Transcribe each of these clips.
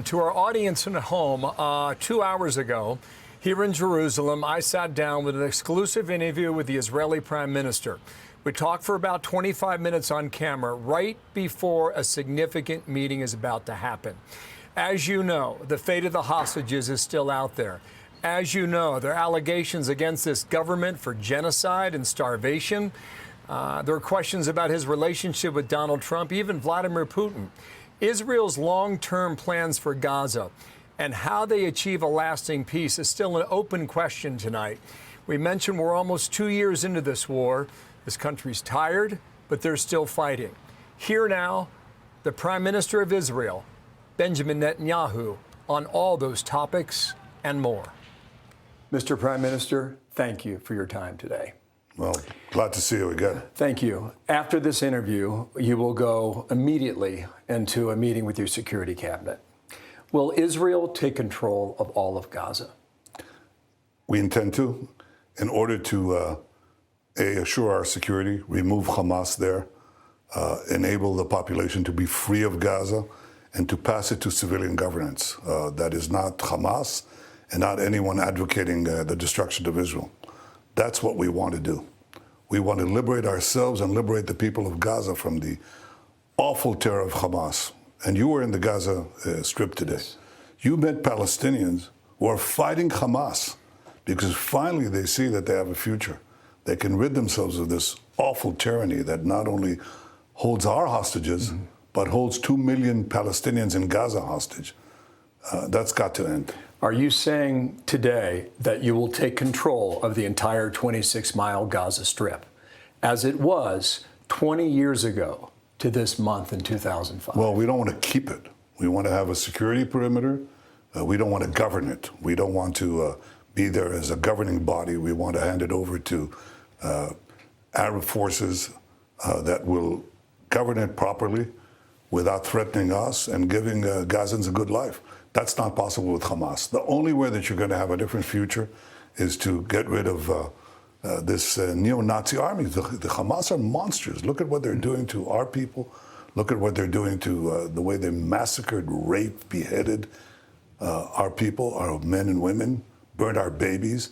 To our audience at home, 2 hours ago, here in Jerusalem, I sat down with an exclusive interview with the Israeli Prime Minister. We talked for about 25 minutes on camera, right before a significant meeting is about to happen. As you know, the fate of the hostages is still out there. As you know, there are allegations against this government for genocide and starvation. There are questions about his relationship with Donald Trump, even Vladimir Putin. Israel's long-term plans for Gaza and how they achieve a lasting peace is still an open question tonight. We mentioned we're almost 2 years into this war. This country's tired, but they're still fighting. Here now, the Prime Minister of Israel, Benjamin Netanyahu, on all those topics and more. Mr. Prime Minister, thank you for your time today. Well, glad to see you again. Thank you. After this interview, you will go immediately into a meeting with your security cabinet. Will Israel take control of all of Gaza? We intend to, in order to assure our security, remove Hamas there, enable the population to be free of Gaza, and to pass it to civilian governance. That is not Hamas and not anyone advocating the destruction of Israel. That's what we want to do. We want to liberate ourselves and liberate the people of Gaza from the awful terror of Hamas. And you were in the Gaza Strip today. You met Palestinians who are fighting Hamas because finally they see that they have a future. They can rid themselves of this awful tyranny that not only holds our hostages, but holds 2 million Palestinians in Gaza hostage. That's got to end. Are you saying today that you will take control of the entire 26-mile Gaza Strip, as it was 20 years ago to this month in 2005? Well, we don't want to keep it. We want to have a security perimeter. We don't want to govern it. We don't want to be there as a governing body. We want to hand it over to Arab forces that will govern it properly without threatening us and giving Gazans a good life. That's not possible with Hamas. The only way that you're going to have a different future is to get rid of this neo-Nazi army. The Hamas are monsters. Look at what they're doing to our people. Look at what they're doing to the way they massacred, raped, beheaded our people, our men and women, burned our babies.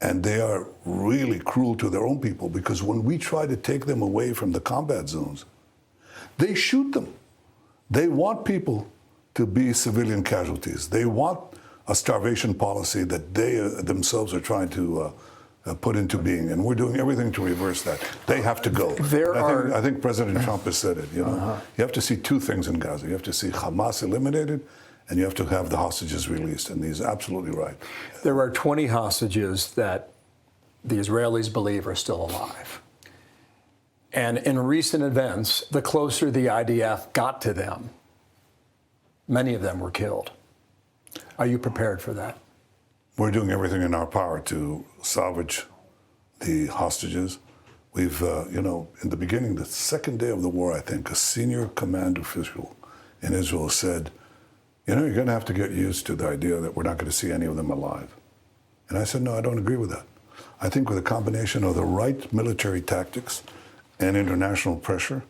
And they are really cruel to their own people because when we try to take them away from the combat zones, they shoot them. They want people to be civilian casualties. They want a starvation policy that they themselves are trying to put into being, and we're doing everything to reverse that. They have to go. I think President Trump has said it. You know, you have to see two things in Gaza. You have to see Hamas eliminated, and you have to have the hostages released. And he's absolutely right. There are 20 hostages that the Israelis believe are still alive. And in recent events, the closer the IDF got to them, many of them were killed. Are you prepared for that? We're doing everything in our power to salvage the hostages. We've, in the beginning, the second day of the war, I think, a senior command official in Israel said, you're going to have to get used to the idea that we're not going to see any of them alive. And I said, no, I don't agree with that. I think with a combination of the right military tactics and international pressure,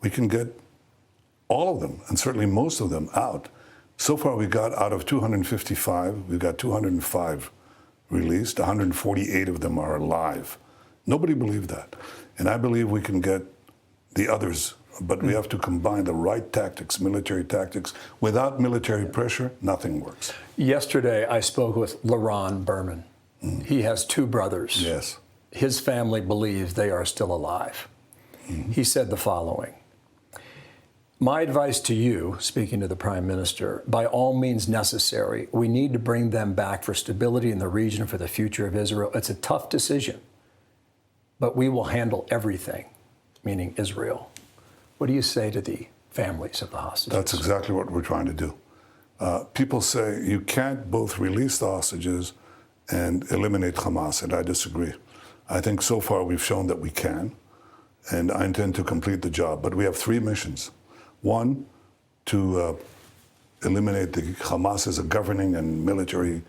we can get all of them, and certainly most of them, out. So far, we got out of 255, we've got 205 released. 148 of them are alive. Nobody believed that. And I believe we can get the others, but we have to combine the right tactics, military tactics. Without military pressure, nothing works. Yesterday, I spoke with Laron Berman. He has two brothers. Yes. His family believes they are still alive. He said the following: my advice to you, speaking to the Prime Minister, by all means necessary, we need to bring them back for stability in the region, for the future of Israel. It's a tough decision, but we will handle everything, meaning Israel. What do you say to the families of the hostages? That's exactly what we're trying to do. People say you can't both release the hostages and eliminate Hamas, and I disagree. I think so far we've shown that we can, and I intend to complete the job. But we have three missions. One, to eliminate the Hamas as a governing and military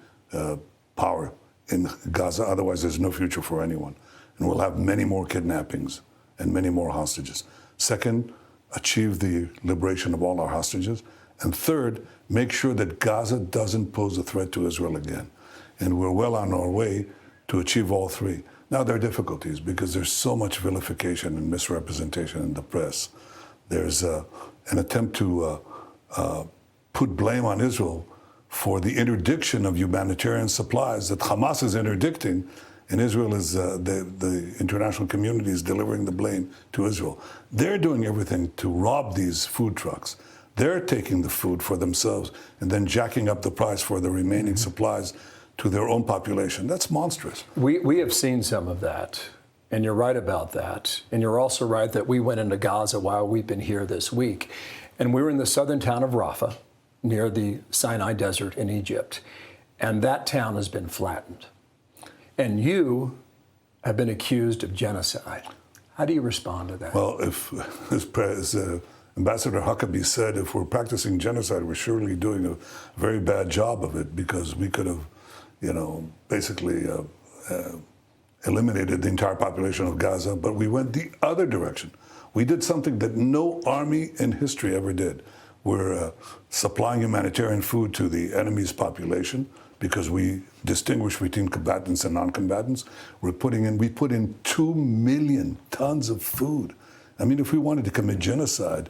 power in Gaza. Otherwise, there's no future for anyone. And we'll have many more kidnappings and many more hostages. Second, achieve the liberation of all our hostages. And third, make sure that Gaza doesn't pose a threat to Israel again. And we're well on our way to achieve all three. Now, there are difficulties because there's so much vilification and misrepresentation in the press. There's an attempt to put blame on Israel for the interdiction of humanitarian supplies that Hamas is interdicting, and Israel is, the international community is delivering the blame to Israel. They're doing everything to rob these food trucks. They're taking the food for themselves and then jacking up the price for the remaining supplies to their own population. That's monstrous. We have seen some of that, and you're right about that. And you're also right that we went into Gaza while we've been here this week. And we were in the southern town of Rafah, near the Sinai Desert in Egypt. And that town has been flattened. And you have been accused of genocide. How do you respond to that? Well, as Ambassador Huckabee said, if we're practicing genocide, we're surely doing a very bad job of it, because we could have, basically eliminated the entire population of Gaza, but we went the other direction. We did something that no army in history ever did. We're supplying humanitarian food to the enemy's population because we distinguish between combatants and non-combatants. We put in 2 million tons of food. I mean, if we wanted to commit genocide,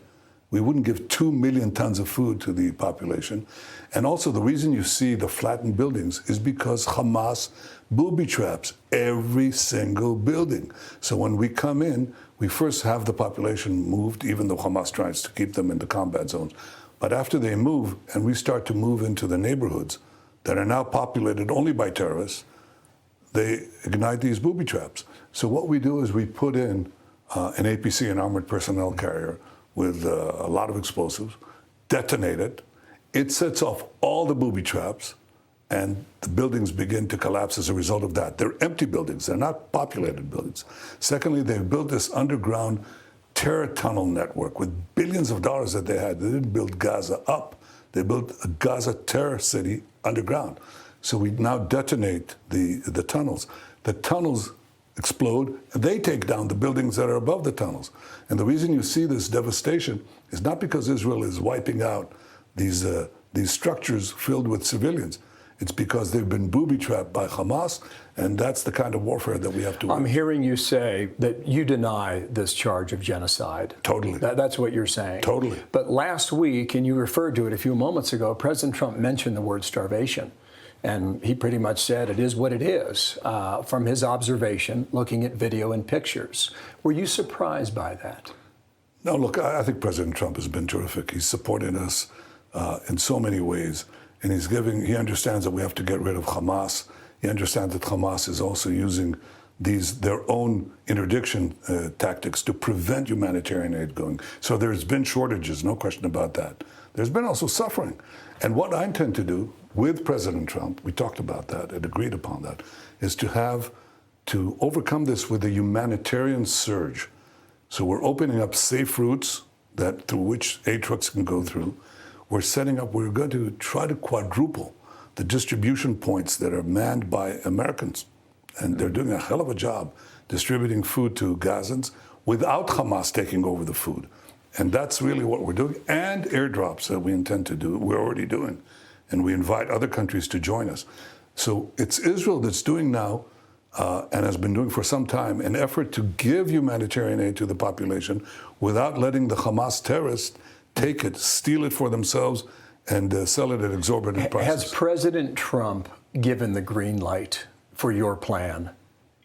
we wouldn't give 2 million tons of food to the population. And also, the reason you see the flattened buildings is because Hamas booby-traps every single building. So when we come in, we first have the population moved, even though Hamas tries to keep them in the combat zones. But after they move, and we start to move into the neighborhoods that are now populated only by terrorists, they ignite these booby traps. So what we do is we put in an APC, an armored personnel carrier, with a lot of explosives, detonate it. It sets off all the booby traps, and the buildings begin to collapse as a result of that. They're empty buildings. They're not populated buildings. Secondly, they've built this underground terror tunnel network with billions of dollars that they had. They didn't build Gaza up. They built a Gaza terror city underground. So we now detonate the tunnels. The tunnels explode, and they take down the buildings that are above the tunnels. And the reason you see this devastation is not because Israel is wiping out these structures filled with civilians. It's because they've been booby-trapped by Hamas, and that's the kind of warfare that we have to win. I'm hearing you say that you deny this charge of genocide. Totally. That's what you're saying. Totally. But last week, and you referred to it a few moments ago, President Trump mentioned the word starvation. And he pretty much said it is what it is from his observation, looking at video and pictures. Were you surprised by that? No, look, I think President Trump has been terrific. He's supported us in so many ways. And he understands that we have to get rid of Hamas. He understands that Hamas is also using their own interdiction tactics to prevent humanitarian aid going. So there's been shortages, no question about that. There's been also suffering. And what I intend to do with President Trump, we talked about that and agreed upon that, is to overcome this with a humanitarian surge. So we're opening up safe routes through which aid trucks can go through. We're going to try to quadruple the distribution points that are manned by Americans. And they're doing a hell of a job distributing food to Gazans without Hamas taking over the food. And that's really what we're doing. And airdrops that we intend to do, we're already doing. And we invite other countries to join us. So it's Israel that's doing now, and has been doing for some time, an effort to give humanitarian aid to the population without letting the Hamas terrorists take it, steal it for themselves, and sell it at exorbitant prices. Has President Trump given the green light for your plan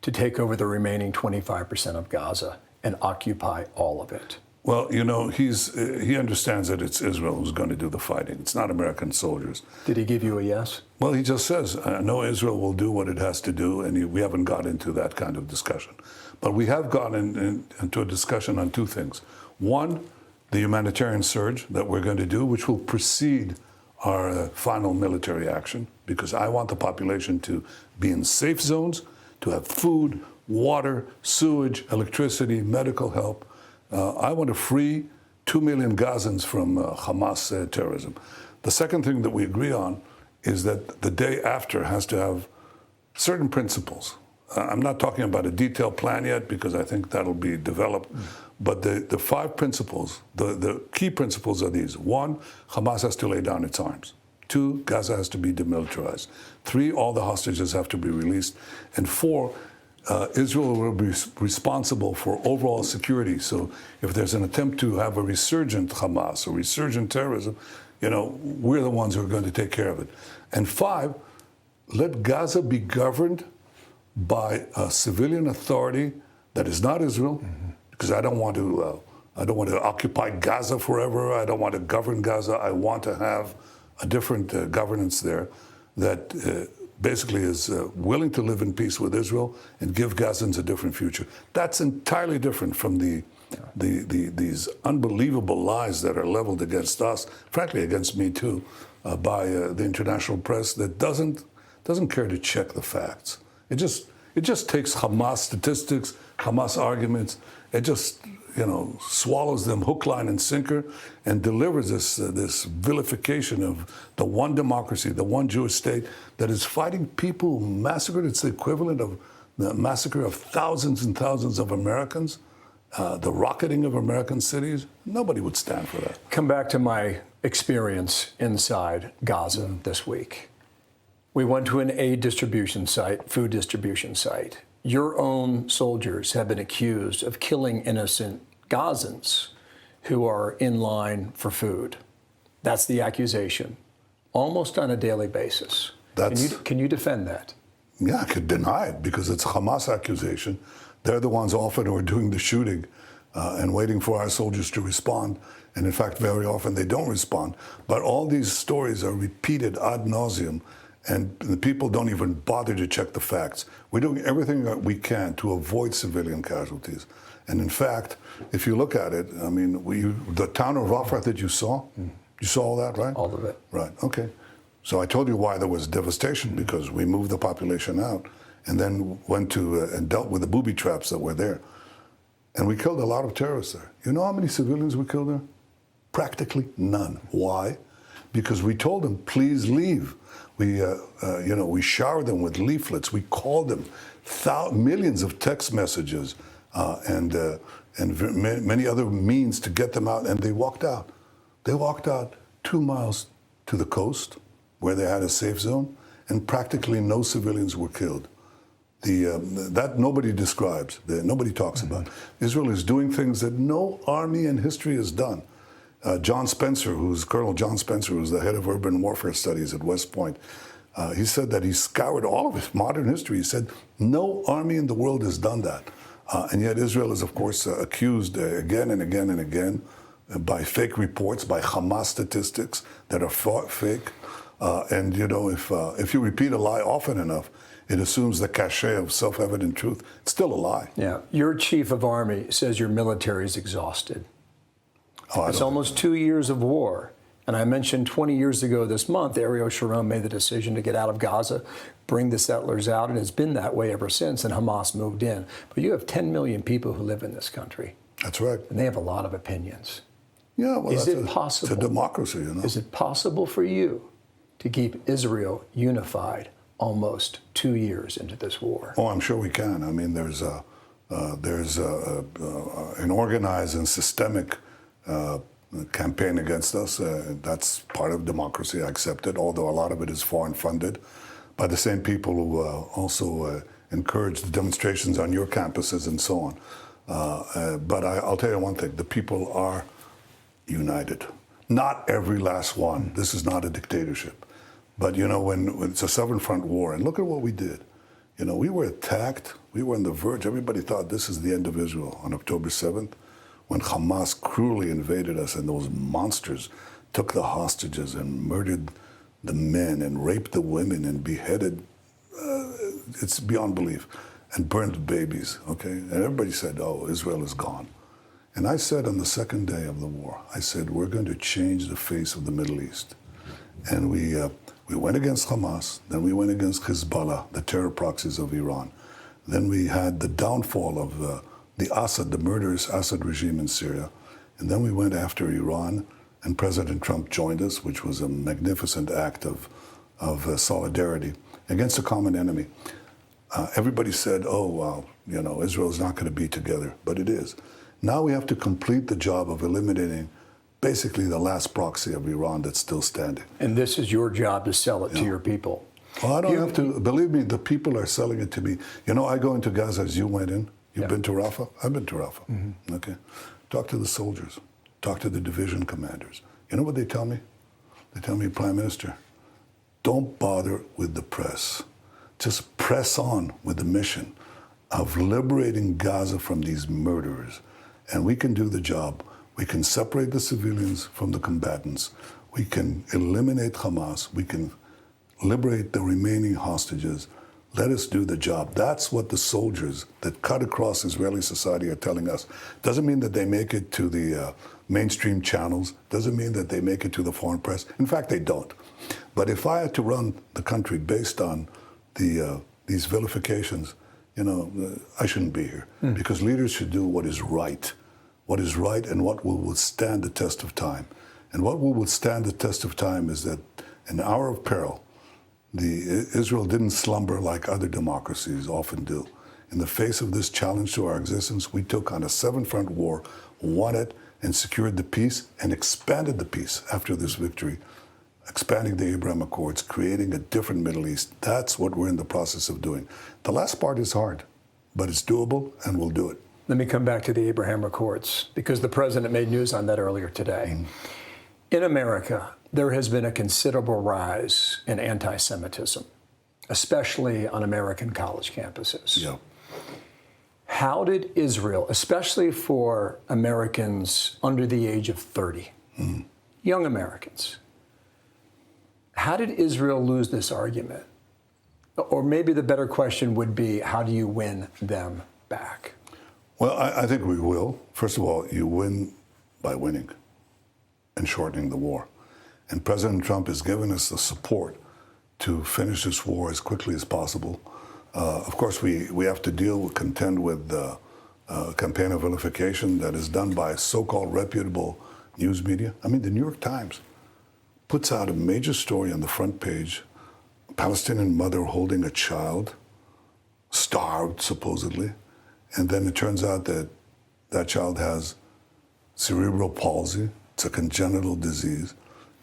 to take over the remaining 25% of Gaza and occupy all of it? Well, he understands that it's Israel who's going to do the fighting. It's not American soldiers. Did he give you a yes? Well, he just says, no, Israel will do what it has to do, and we haven't got into that kind of discussion. But we have gotten into a discussion on two things. One, the humanitarian surge that we're going to do, which will precede our final military action, because I want the population to be in safe zones, to have food, water, sewage, electricity, medical help. I want to free 2 million Gazans from Hamas terrorism. The second thing that we agree on is that the day after has to have certain principles. I'm not talking about a detailed plan yet because I think that'll be developed. But the 5 principles, the key principles are these. 1, Hamas has to lay down its arms. 2, Gaza has to be demilitarized. 3, all the hostages have to be released. And 4, Israel will be responsible for overall security. So if there's an attempt to have a resurgent Hamas or resurgent terrorism, we're the ones who are going to take care of it. And 5, let Gaza be governed by a civilian authority that is not Israel, because I don't want to occupy Gaza forever. I don't want to govern Gaza. I want to have a different governance there that basically is willing to live in peace with Israel and give Gazans a different future. That's entirely different from these unbelievable lies that are leveled against us, frankly against me too, by the international press that doesn't care to check the facts. It just takes Hamas statistics, Hamas arguments. It just swallows them hook, line, and sinker, and delivers this vilification of the one democracy, the one Jewish state that is fighting people massacred. It's the equivalent of the massacre of thousands and thousands of Americans, the rocketing of American cities. Nobody would stand for that. Come back to my experience inside Gaza this week. We went to an aid distribution site, food distribution site. Your own soldiers have been accused of killing innocent Gazans who are in line for food. That's the accusation, almost on a daily basis. Can you defend that? Yeah, I could deny it because it's a Hamas accusation. They're the ones often who are doing the shooting and waiting for our soldiers to respond. And in fact, very often they don't respond. But all these stories are repeated ad nauseum. And the people don't even bother to check the facts. We're doing everything that we can to avoid civilian casualties. And in fact, if you look at it, I mean, the town of Rafah that you saw all that, right? All of it. Right, okay. So I told you why there was devastation, because we moved the population out and then went to and dealt with the booby traps that were there. And we killed a lot of terrorists there. You know how many civilians we killed there? Practically none. Why? Because we told them, please leave. We showered them with leaflets. We called them millions of text messages and many other means to get them out, and they walked out. They walked out 2 miles to the coast, where they had a safe zone, and practically no civilians were killed. That nobody describes, nobody talks about. Israel is doing things that no army in history has done. Colonel John Spencer, who's the head of urban warfare studies at West Point, he said that he scoured all of his modern history. He said no army in the world has done that. And yet Israel is, of course, accused again and again and again by fake reports, by Hamas statistics that are fake. And if you repeat a lie often enough, it assumes the cachet of self-evident truth. It's still a lie. Yeah. Your chief of army says your military is exhausted. It's almost 2 years of war. And I mentioned 20 years ago this month, Ariel Sharon made the decision to get out of Gaza, bring the settlers out, and it's been that way ever since, and Hamas moved in. But you have 10 million people who live in this country. That's right. And they have a lot of opinions. Yeah, well, is it possible? It's a democracy, Is it possible for you to keep Israel unified almost 2 years into this war? Oh, I'm sure we can. I mean, there's an organized and systemic campaign against us. That's part of democracy. I accept it, although a lot of it is foreign funded by the same people who also encourage the demonstrations on your campuses and so on. But I'll tell you one thing, the people are united. Not every last one. This is not a dictatorship. But when it's a seven front war, and look at what we did. We were attacked. We were on the verge. Everybody thought this is the end of Israel on October 7th. When Hamas cruelly invaded us and those monsters took the hostages and murdered the men and raped the women and beheaded, it's beyond belief, and burned babies, okay? And everybody said, oh, Israel is gone. And I said on the second day of the war, I said, we're going to change the face of the Middle East. And we went against Hamas, then we went against Hezbollah, the terror proxies of Iran. Then we had the downfall of the murderous Assad regime in Syria. And then we went after Iran, and President Trump joined us, which was a magnificent act of solidarity against a common enemy. everybody said, oh, well, Israel's not going to be together, but it is. Now we have to complete the job of eliminating basically the last proxy of Iran that's still standing. And this is your job to sell it to your people. Well, I don't have to. Believe me, the people are selling it to me. I go into Gaza as you went in. You've been to Rafah? I've been to Rafah. Mm-hmm. Okay. Talk to the soldiers. Talk to the division commanders. You know what they tell me? They tell me, Prime Minister, don't bother with the press. Just press on with the mission of liberating Gaza from these murderers. And we can do the job. We can separate the civilians from the combatants. We can eliminate Hamas. We can liberate the remaining hostages. Let us do the job. That's what the soldiers that cut across Israeli society are telling us. Doesn't mean that they make it to the mainstream channels. Doesn't mean that they make it to the foreign press. In fact, they don't. But if I had to run the country based on these vilifications, I shouldn't be here. Because leaders should do what is right and what will withstand the test of time. And what will withstand the test of time is that in an hour of peril, Israel didn't slumber like other democracies often do. In the face of this challenge to our existence, we took on a seven-front war, won it, and secured the peace, and expanded the peace after this victory, expanding the Abraham Accords, creating a different Middle East. That's what we're in the process of doing. The last part is hard, but it's doable, and we'll do it. Let me come back to the Abraham Accords, because the president made news on that earlier today. In America, there has been a considerable rise in anti-Semitism, especially on American college campuses. Yeah. How did Israel, especially for Americans under the age of 30, young Americans, how did Israel lose this argument? Or maybe the better question would be, how do you win them back? Well, I think we will. First of all, you win by winning and shortening the war. And President Trump has given us the support to finish this war as quickly as possible. Of course, we have to contend with the campaign of vilification that is done by so-called reputable news media. I mean, the New York Times puts out a major story on the front page, a Palestinian mother holding a child, starved supposedly, and then it turns out that that child has cerebral palsy. It's a congenital disease.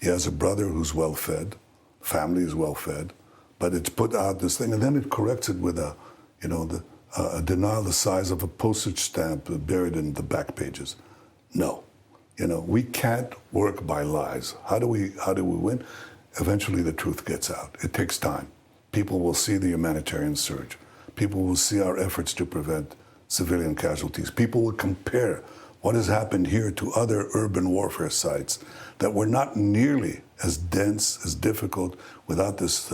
He has a brother who's well-fed, family is well-fed, but it's put out this thing, and then it corrects it with a denial the size of a postage stamp buried in the back pages. No, we can't work by lies. How do we win? Eventually, the truth gets out. It takes time. People will see the humanitarian surge. People will see our efforts to prevent civilian casualties. People will compare what has happened here to other urban warfare sites that were not nearly as dense, as difficult, without this,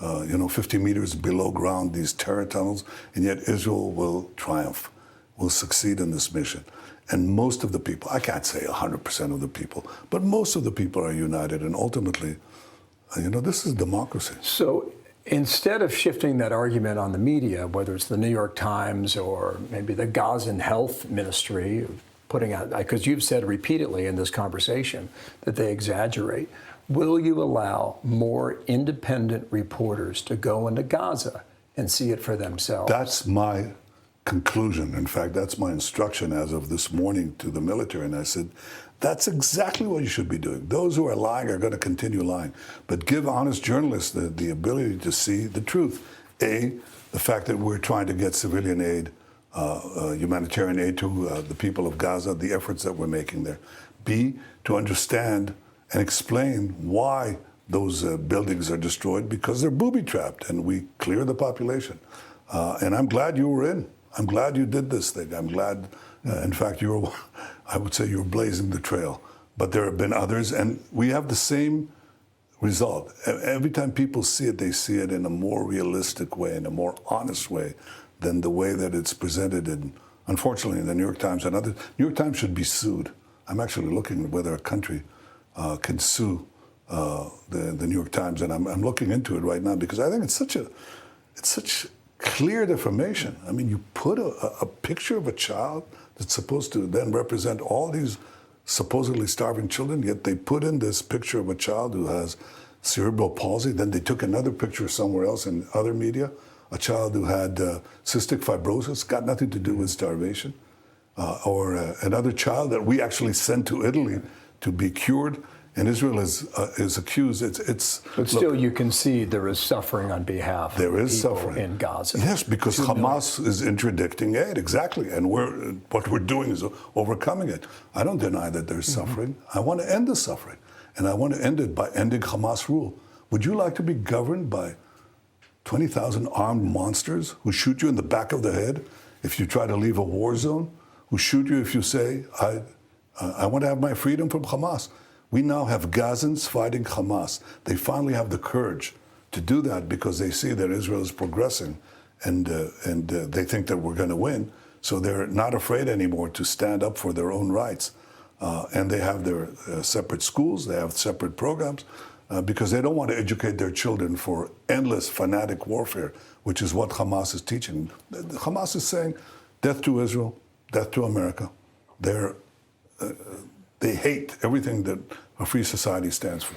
50 meters below ground, these terror tunnels, and yet Israel will triumph, will succeed in this mission. And most of the people, I can't say 100% of the people, but most of the people are united, and ultimately, this is democracy. So instead of shifting that argument on the media, whether it's the New York Times or maybe the Gazan Health Ministry, putting out, because you've said repeatedly in this conversation that they exaggerate, will you allow more independent reporters to go into Gaza and see it for themselves? That's my conclusion. In fact, that's my instruction as of this morning to the military. And I said, that's exactly what you should be doing. Those who are lying are going to continue lying. But give honest journalists the ability to see the truth. A, the fact that we're trying to get civilian aid, humanitarian aid to the people of Gaza, the efforts that we're making there. B, to understand and explain why those buildings are destroyed, because they're booby-trapped, and we clear the population. And I'm glad you were in. I'm glad you did this thing. I'm glad, in fact, I would say you're blazing the trail. But there have been others, and we have the same result. Every time people see it, they see it in a more realistic way, in a more honest way than the way that it's presented in, unfortunately, in the New York Times and others. New York Times should be sued. I'm actually looking at whether a country can sue the New York Times, and I'm looking into it right now because I think it's such clear defamation. I mean, you put a picture of a child that's supposed to then represent all these supposedly starving children, yet they put in this picture of a child who has cerebral palsy. Then they took another picture somewhere else in other media a child who had cystic fibrosis, got nothing to do with starvation, or another child that we actually sent to Italy to be cured. And Israel is accused. But still, you concede there is suffering on behalf of people suffering in Gaza. Yes, because Hamas is interdicting aid, exactly. And what we're doing is overcoming it. I don't deny that there's suffering. I want to end the suffering. And I want to end it by ending Hamas rule. Would you like to be governed by 20,000 armed monsters who shoot you in the back of the head if you try to leave a war zone? Who shoot you if you say, I want to have my freedom from Hamas? We now have Gazans fighting Hamas. They finally have the courage to do that because they see that Israel is progressing and they think that we're going to win. So they're not afraid anymore to stand up for their own rights. And they have their separate schools, they have separate programs because they don't want to educate their children for endless fanatic warfare, which is what Hamas is teaching. Hamas is saying death to Israel, death to America. They hate everything that a free society stands for.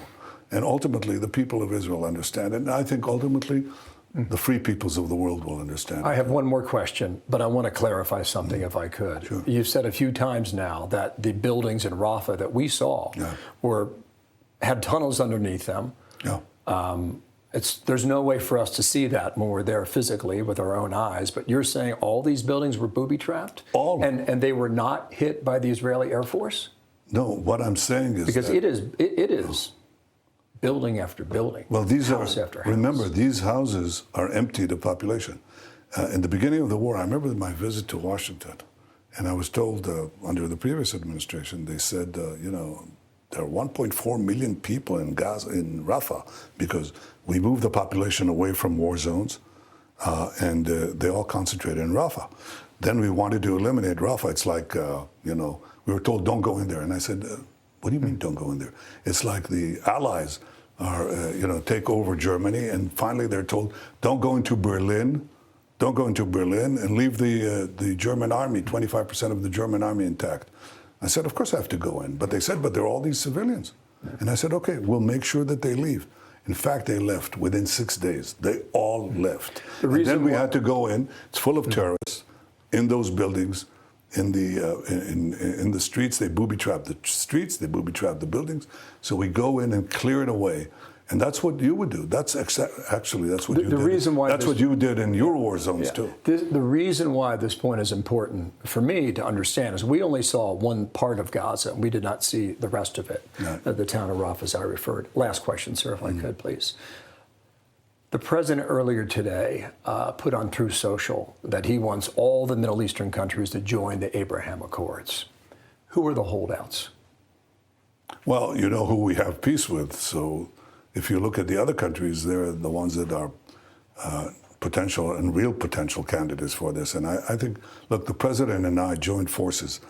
And ultimately, the people of Israel understand it. And I think ultimately, the free peoples of the world will understand it. I have one more question, but I want to clarify something if I could. Sure. You've said a few times now that the buildings in Rafah that we saw had tunnels underneath them. Yeah. There's no way for us to see that when we're there physically with our own eyes, but you're saying all these buildings were booby-trapped? All. And they were not hit by the Israeli Air Force? No, what I'm saying is because it is building after building. Well, these house after house. Remember, these houses are emptied of population. In the beginning of the war, I remember my visit to Washington, and I was told under the previous administration, they said, there are 1.4 million people in Gaza, in Rafah, because we moved the population away from war zones, and they all concentrated in Rafah. Then we wanted to eliminate Rafah. It's like, we were told, don't go in there. And I said, what do you mean don't go in there? It's like the Allies are, take over Germany. And finally they're told, don't go into Berlin. Don't go into Berlin and leave the German army, 25% of the German army intact. I said, of course I have to go in. But they said, but there are all these civilians. And I said, okay, we'll make sure that they leave. In fact, they left within 6 days. They all left. And then we had to go in. It's full of terrorists in those buildings. In the streets, they booby-trap the streets, they booby-trap the buildings. So we go in and clear it away. And that's what you would do. That's actually, that's what you did. That's what you did in your war zones, too. The reason why this point is important for me to understand is we only saw one part of Gaza. We did not see the rest of it, the town of Rafah, as I referred. Last question, sir, if I could, please. The president earlier today put on Truth Social that he wants all the Middle Eastern countries to join the Abraham Accords. Who are the holdouts? Well, you know who we have peace with. So if you look at the other countries, they're the ones that are potential and real potential candidates for this. And I think, look, the president and I joined forces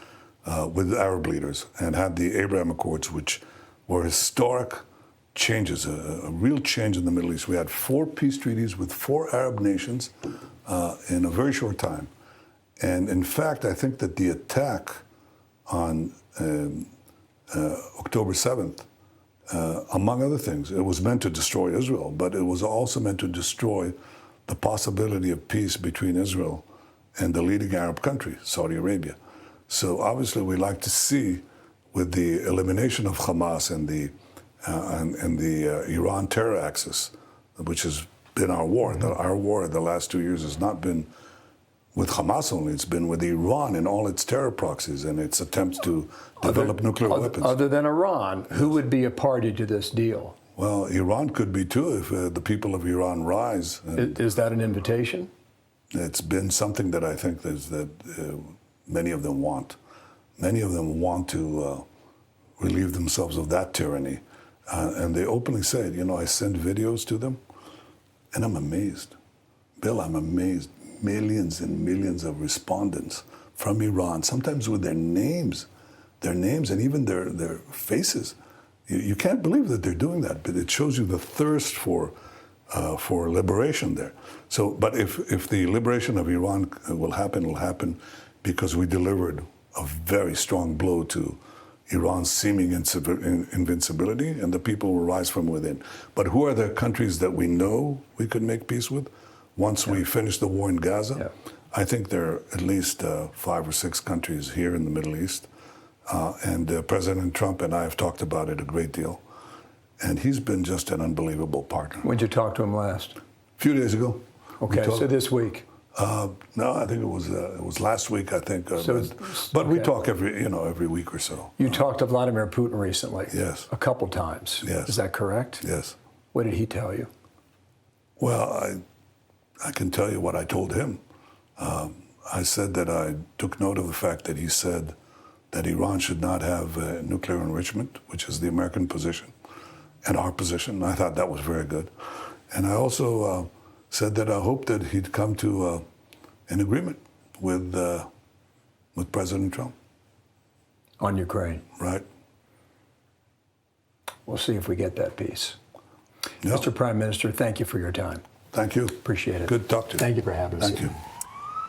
with Arab leaders and had the Abraham Accords, which were historic changes, a real change in the Middle East. We had 4 peace treaties with 4 Arab nations in a very short time. And in fact, I think that the attack on October 7th, among other things, it was meant to destroy Israel, but it was also meant to destroy the possibility of peace between Israel and the leading Arab country, Saudi Arabia. So obviously we like to see, with the elimination of Hamas and the Iran terror axis, which has been our war. Our war the last 2 years has not been with Hamas only. It's been with Iran and all its terror proxies and its attempts to develop nuclear weapons. Other than Iran, who would be a party to this deal? Well, Iran could be too if the people of Iran rise. Is that an invitation? It's been something that I think that many of them want. Many of them want to relieve themselves of that tyranny. And they openly say, I send videos to them, and I'm amazed. Bill, I'm amazed. Millions and millions of respondents from Iran, sometimes with their names and even their faces. You can't believe that they're doing that, but it shows you the thirst for liberation there. So, but if the liberation of Iran will happen, it'll happen because we delivered a very strong blow to Iran's seeming invincibility, and the people will rise from within. But who are the countries that we know we could make peace with? once we finish the war in Gaza, I think there are at least 5 or 6 countries here in the Middle East. And President Trump and I have talked about it a great deal. And he's been just an unbelievable partner. When'd you talk to him last? A few days ago. Okay, so this week. No, I think it was last week. I think, but we talk every week or so. You talked to Vladimir Putin recently. Yes, a couple times. Yes, is that correct? Yes. What did he tell you? Well, I can tell you what I told him. I said that I took note of the fact that he said that Iran should not have nuclear enrichment, which is the American position and our position. I thought that was very good, and I also said that I hoped that he'd come to an agreement with President Trump. On Ukraine. Right. We'll see if we get that piece. Yep. Mr. Prime Minister, thank you for your time. Thank you. Appreciate it. Good to talk to you. Thank you for having us. Thank you.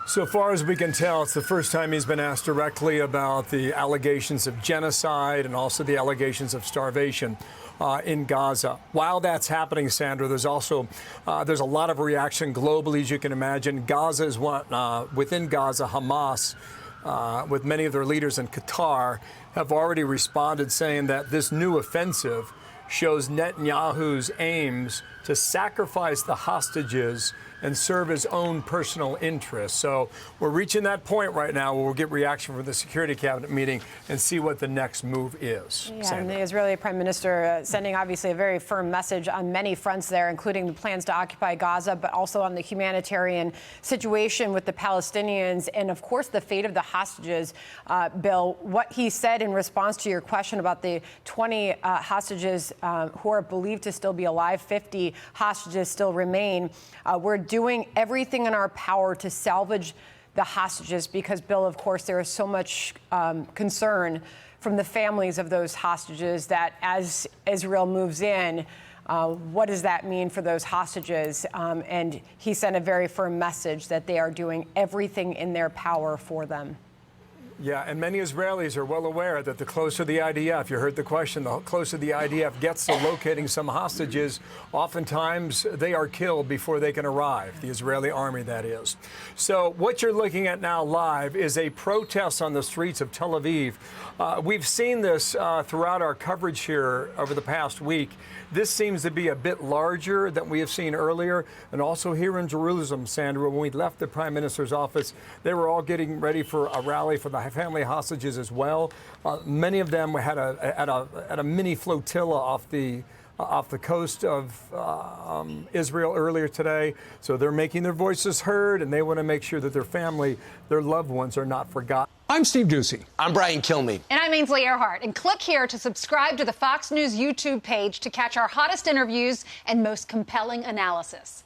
So far as we can tell, it's the first time he's been asked directly about the allegations of genocide and also the allegations of starvation in Gaza. While that's happening, Sandra, there's also there's a lot of reaction globally, as you can imagine. Gaza is within Gaza, Hamas, with many of their leaders in Qatar, have already responded saying that this new offensive shows Netanyahu's aims to sacrifice the hostages and serve his own personal interests. So we're reaching that point right now where we'll get reaction from the Security Cabinet meeting and see what the next move is. Yeah, and the Israeli Prime Minister sending obviously a very firm message on many fronts there, including the plans to occupy Gaza, but also on the humanitarian situation with the Palestinians and, of course, the fate of the hostages. Bill, what he said in response to your question about the 20 hostages who are believed to still be alive, 50 hostages still remain. We're doing everything in our power to salvage the hostages because, Bill, of course, there is so much concern from the families of those hostages that as Israel moves in, what does that mean for those hostages? And he sent a very firm message that they are doing everything in their power for them. Yeah, and many Israelis are well aware that the closer the IDF, you heard the question, the closer the IDF gets to locating some hostages, oftentimes they are killed before they can arrive, the Israeli army, that is. So what you're looking at now live is a protest on the streets of Tel Aviv. We've seen this throughout our coverage here over the past week. This seems to be a bit larger than we have seen earlier. And also here in Jerusalem, Sandra, when we left the Prime Minister's office, they were all getting ready for a rally for the family hostages as well. Many of them had a mini flotilla off the coast of Israel earlier today. So they're making their voices heard, and they want to make sure that their family, their loved ones are not forgotten. I'm Steve Ducey. I'm Brian Kilmeade. And I'm Ainsley Earhart. And click here to subscribe to the Fox News YouTube page to catch our hottest interviews and most compelling analysis.